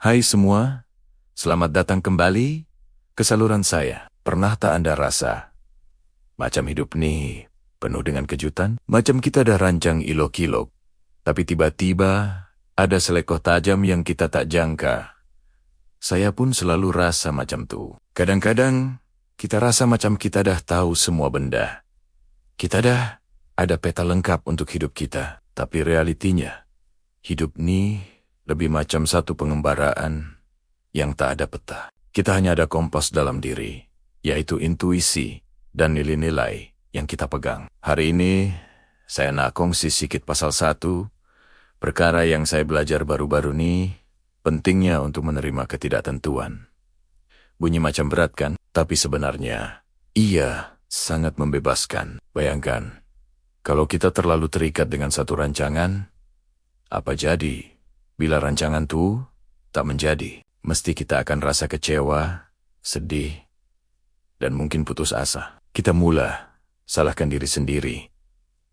Hai semua, selamat datang kembali ke saluran saya. Pernah tak Anda rasa, macam hidup nih penuh dengan kejutan? Macam kita dah rancang ilok-ilok, tapi tiba-tiba ada selekoh tajam yang kita tak jangka. Saya pun selalu rasa macam tuh. Kadang-kadang kita rasa macam kita dah tahu semua benda. Kita dah ada peta lengkap untuk hidup kita, tapi realitinya, hidup nih lebih macam satu pengembaraan yang tak ada peta. Kita hanya ada kompas dalam diri, yaitu intuisi dan nilai-nilai yang kita pegang. Hari ini, saya nak kongsi sedikit pasal satu, perkara yang saya belajar baru-baru ini, pentingnya untuk menerima ketidaktentuan. Bunyi macam berat kan? Tapi sebenarnya, ia sangat membebaskan. Bayangkan, kalau kita terlalu terikat dengan satu rancangan, apa jadi bila rancangan itu tak menjadi? Mesti kita akan rasa kecewa, sedih, dan mungkin putus asa. Kita mula salahkan diri sendiri,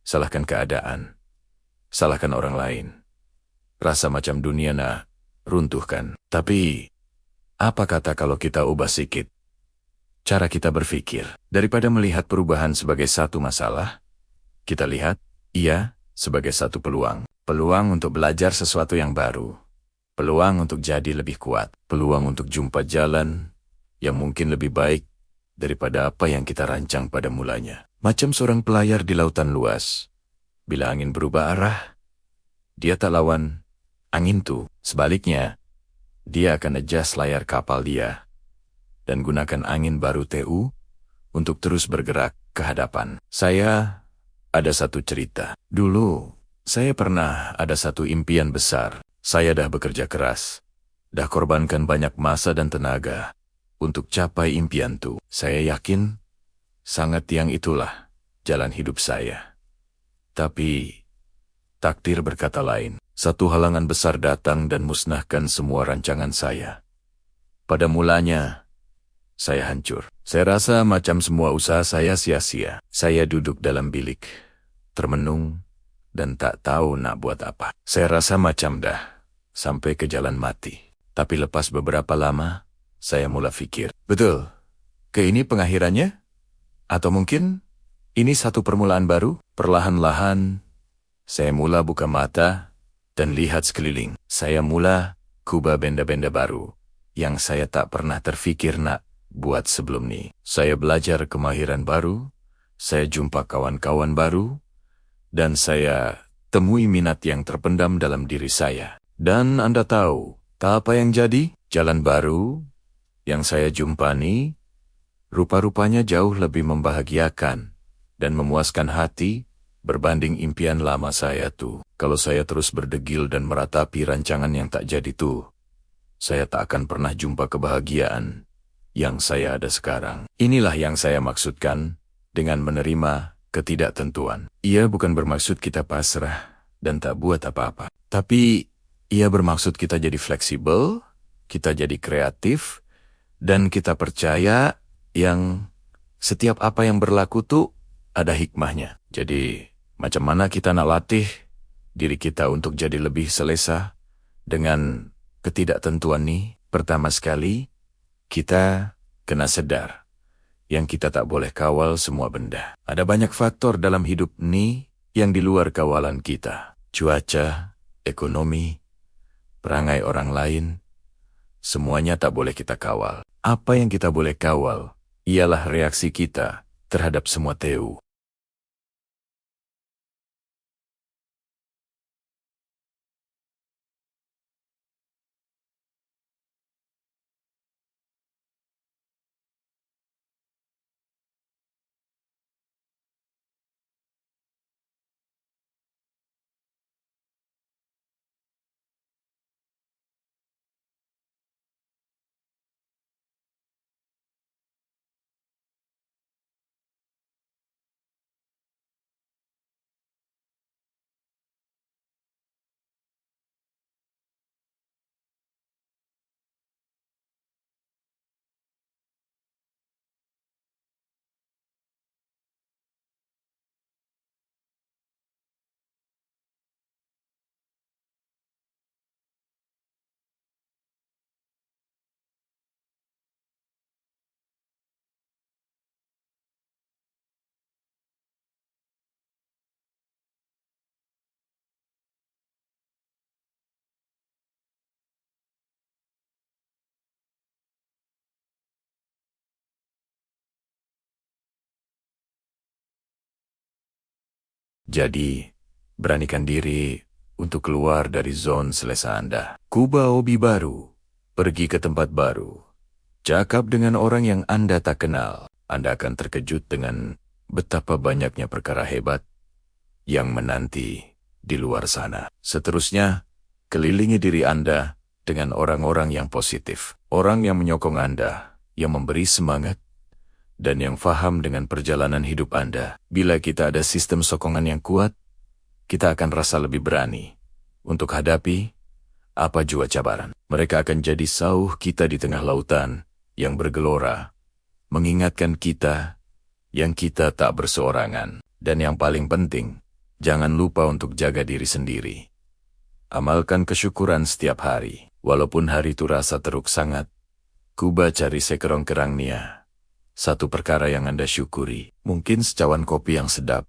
salahkan keadaan, salahkan orang lain. Rasa macam dunia nak runtuhkan. Tapi, apa kata kalau kita ubah sedikit cara kita berpikir? Daripada melihat perubahan sebagai satu masalah, kita lihat ia sebagai satu peluang. Peluang untuk belajar sesuatu yang baru. Peluang untuk jadi lebih kuat. Peluang untuk jumpa jalan yang mungkin lebih baik daripada apa yang kita rancang pada mulanya. Macam seorang pelayar di lautan luas. Bila angin berubah arah, dia tak lawan angin tu. Sebaliknya, dia akan adjust layar kapal dia dan gunakan angin baru TU untuk terus bergerak ke hadapan. Saya ada satu cerita. Dulu, saya pernah ada satu impian besar. Saya dah bekerja keras, dah korbankan banyak masa dan tenaga untuk capai impian tu. Saya yakin sangat yang itulah jalan hidup saya. Tapi takdir berkata lain. Satu halangan besar datang dan musnahkan semua rancangan saya. Pada mulanya, saya hancur. Saya rasa macam semua usaha saya sia-sia. Saya duduk dalam bilik, termenung, dan tak tahu nak buat apa. Saya rasa macam dah sampai ke jalan mati. Tapi lepas beberapa lama, saya mula fikir, betul, ke ini pengakhirannya? Atau mungkin ini satu permulaan baru? Perlahan-lahan, saya mula buka mata dan lihat sekeliling. Saya mula kubah benda-benda baru yang saya tak pernah terfikir nak buat sebelum ni. Saya belajar kemahiran baru, saya jumpa kawan-kawan baru, dan saya temui minat yang terpendam dalam diri saya. Dan Anda tahu, tak apa yang jadi? Jalan baru yang saya jumpa ni, rupa-rupanya jauh lebih membahagiakan dan memuaskan hati berbanding impian lama saya tu. Kalau saya terus berdegil dan meratapi rancangan yang tak jadi tu, saya tak akan pernah jumpa kebahagiaan yang saya ada sekarang. Inilah yang saya maksudkan dengan menerima ketidaktentuan. Ia bukan bermaksud kita pasrah dan tak buat apa-apa. Tapi ia bermaksud kita jadi fleksibel, kita jadi kreatif, dan kita percaya yang setiap apa yang berlaku tuh ada hikmahnya. Jadi, macam mana kita nak latih diri kita untuk jadi lebih selesa dengan ketidaktentuan nih? Pertama sekali, kita kena sedar yang kita tak boleh kawal semua benda. Ada banyak faktor dalam hidup nih yang di luar kawalan kita. Cuaca, ekonomi, perangai orang lain, semuanya tak boleh kita kawal. Apa yang kita boleh kawal ialah reaksi kita terhadap semua TU. Jadi, beranikan diri untuk keluar dari zona selesa Anda. Kubah hobi baru, pergi ke tempat baru, cakap dengan orang yang Anda tak kenal. Anda akan terkejut dengan betapa banyaknya perkara hebat yang menanti di luar sana. Seterusnya, kelilingi diri Anda dengan orang-orang yang positif. Orang yang menyokong Anda, yang memberi semangat, dan yang faham dengan perjalanan hidup Anda. Bila kita ada sistem sokongan yang kuat, kita akan rasa lebih berani untuk hadapi apa jua cabaran. Mereka akan jadi sauh kita di tengah lautan yang bergelora, mengingatkan kita yang kita tak berseorangan. Dan yang paling penting, jangan lupa untuk jaga diri sendiri. Amalkan kesyukuran setiap hari. Walaupun hari itu rasa teruk sangat, Kuba cari sekerong kerang nia. Satu perkara yang Anda syukuri, mungkin secawan kopi yang sedap,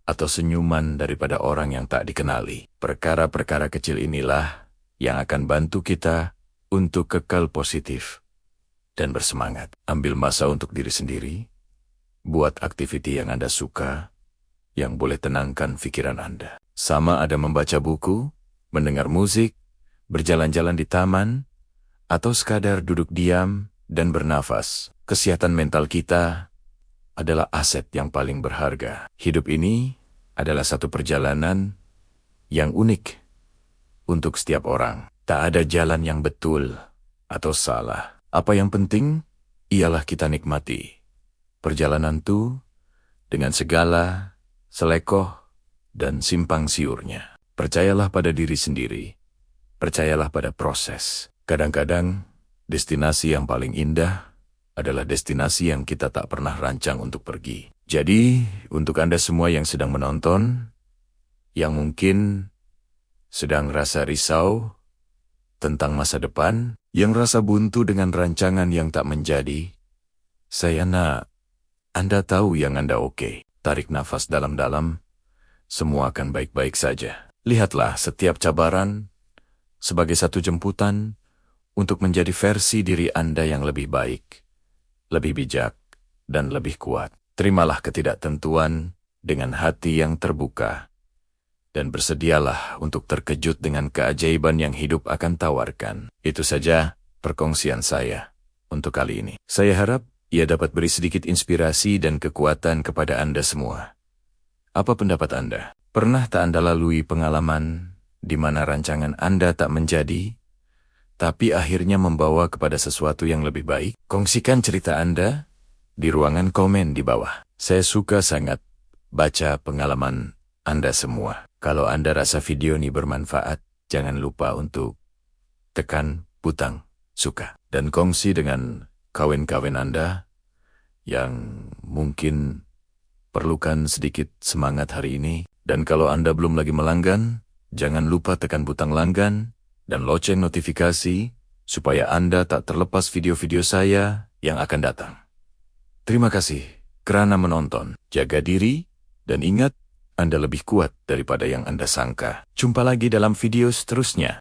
atau senyuman daripada orang yang tak dikenali. Perkara-perkara kecil inilah yang akan bantu kita untuk kekal positif dan bersemangat. Ambil masa untuk diri sendiri, buat aktiviti yang Anda suka, yang boleh tenangkan pikiran Anda. Sama ada membaca buku, mendengar musik, berjalan-jalan di taman, atau sekadar duduk diam dan bernafas. Kesehatan mental kita adalah aset yang paling berharga. Hidup ini adalah satu perjalanan yang unik untuk setiap orang. Tak ada jalan yang betul atau salah. Apa yang penting ialah kita nikmati perjalanan itu dengan segala selekoh dan simpang siurnya. Percayalah pada diri sendiri. Percayalah pada proses. Kadang-kadang, destinasi yang paling indah adalah destinasi yang kita tak pernah rancang untuk pergi. Jadi, untuk Anda semua yang sedang menonton, yang mungkin sedang rasa risau tentang masa depan, yang rasa buntu dengan rancangan yang tak menjadi, saya nak, Anda tahu yang Anda oke. Tarik nafas dalam-dalam, semua akan baik-baik saja. Lihatlah setiap cabaran sebagai satu jemputan untuk menjadi versi diri Anda yang lebih baik, lebih bijak, dan lebih kuat. Terimalah ketidaktentuan dengan hati yang terbuka, dan bersedialah untuk terkejut dengan keajaiban yang hidup akan tawarkan. Itu saja perkongsian saya untuk kali ini. Saya harap ia dapat beri sedikit inspirasi dan kekuatan kepada Anda semua. Apa pendapat Anda? Pernah tak Anda lalui pengalaman di mana rancangan Anda tak menjadi, tapi akhirnya membawa kepada sesuatu yang lebih baik? Kongsikan cerita Anda di ruangan komen di bawah. Saya suka sangat baca pengalaman Anda semua. Kalau Anda rasa video ini bermanfaat, jangan lupa untuk tekan butang suka dan kongsi dengan kawan-kawan Anda yang mungkin perlukan sedikit semangat hari ini. Dan kalau Anda belum lagi melanggan, jangan lupa tekan butang langgan dan lonceng notifikasi supaya Anda tak terlepas video-video saya yang akan datang. Terima kasih kerana menonton. Jaga diri dan ingat, Anda lebih kuat daripada yang Anda sangka. Jumpa lagi dalam video seterusnya.